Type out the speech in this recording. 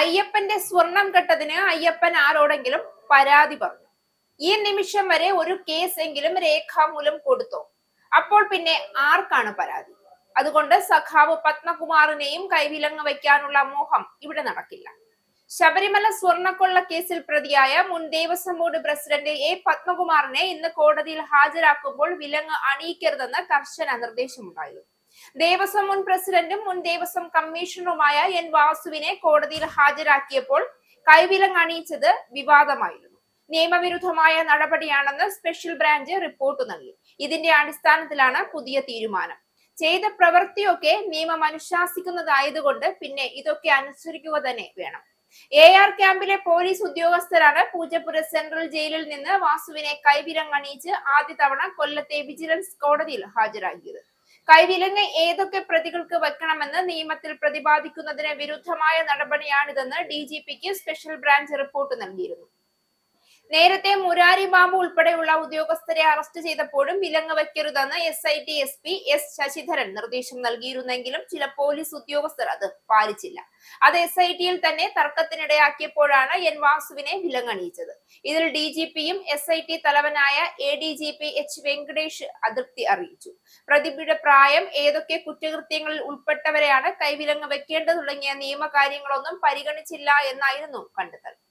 അയ്യപ്പന്റെ സ്വർണം കെട്ടതിന് അയ്യപ്പൻ ആരോടെങ്കിലും പരാതി പറഞ്ഞു. ഈ നിമിഷം വരെ ഒരു കേസ് എങ്കിലും രേഖാമൂലം കൊടുത്തോ? അപ്പോൾ പിന്നെ ആർക്കാണ് പരാതി? അതുകൊണ്ട് സഖാവ് പത്മകുമാറിനെയും കൈവിലങ്ങ് വയ്ക്കാനുള്ള മോഹം ഇവിടെ നടക്കില്ല. ശബരിമല സ്വർണ്ണക്കൊള്ള കേസിൽ പ്രതിയായ മുൻ ദേവസ്വം ബോർഡ് പ്രസിഡന്റ് എ പത്മകുമാറിനെ ഇന്ന് കോടതിയിൽ ഹാജരാക്കുമ്പോൾ വിലങ്ങ് അണിയിക്കരുതെന്ന് കർശന നിർദ്ദേശമുണ്ടായിരുന്നു. ദേവസ്വം മുൻ പ്രസിഡന്റും മുൻ ദേവസ്വം കമ്മീഷണറുമായ എൻ വാസുവിനെ കോടതിയിൽ ഹാജരാക്കിയപ്പോൾ കൈവിലങ്ങ് അണിയിച്ചത് വിവാദമായിരുന്നു. നിയമവിരുദ്ധമായ നടപടിയാണെന്ന് സ്പെഷ്യൽ ബ്രാഞ്ച് റിപ്പോർട്ട് നൽകി. ഇതിന്റെ അടിസ്ഥാനത്തിലാണ് പുതിയ തീരുമാനം. ചെയ്ത പ്രവൃത്തിയൊക്കെ നിയമം അനുശാസിക്കുന്നതായതുകൊണ്ട് പിന്നെ ഇതൊക്കെ അനുസരിക്കുക തന്നെ വേണം. AR ക്യാമ്പിലെ പോലീസ് ഉദ്യോഗസ്ഥരാണ് പൂജപ്പുര സെൻട്രൽ ജയിലിൽ നിന്ന് വാസുവിനെ കൈവിലങ്ങണിയിച്ച് ആദ്യ തവണ കൊല്ലത്തെ വിജിലൻസ് കോടതിയിൽ ഹാജരാക്കിയത്. കൈവിലങ്ങ് ഏതൊക്കെ പ്രതികൾക്ക് വെക്കണമെന്ന് നിയമത്തിൽ പ്രതിപാദിക്കുന്നതിന് വിരുദ്ധമായ നടപടിയാണിതെന്ന് DGPക്ക് സ്പെഷ്യൽ ബ്രാഞ്ച് റിപ്പോർട്ട് നൽകിയിരുന്നു. നേരത്തെ മുരാരി ബാബു ഉൾപ്പെടെയുള്ള ഉദ്യോഗസ്ഥരെ അറസ്റ്റ് ചെയ്തപ്പോഴും വിലങ്ങ് വയ്ക്കരുതെന്ന് SIT SP S ശശിധരൻ നിർദ്ദേശം നൽകിയിരുന്നെങ്കിലും ചില പോലീസ് ഉദ്യോഗസ്ഥർ അത് പാലിച്ചില്ല. അത് SITയിൽ തന്നെ തർക്കത്തിനിടയാക്കിയപ്പോഴാണ് എൻ വാസുവിനെ വിലങ്ങണിയിച്ചത്. ഇതിൽ DGPയും SIT തലവനായ ADGP H വെങ്കടേഷ് അതൃപ്തി അറിയിച്ചു. പ്രതിയുടെ പ്രായം, ഏതൊക്കെ കുറ്റകൃത്യങ്ങളിൽ ഉൾപ്പെട്ടവരെയാണ് കൈവിലങ്ങ് വെക്കേണ്ടത് തുടങ്ങിയ നിയമകാര്യങ്ങളൊന്നും പരിഗണിച്ചില്ല എന്നായിരുന്നു കണ്ടെത്തൽ.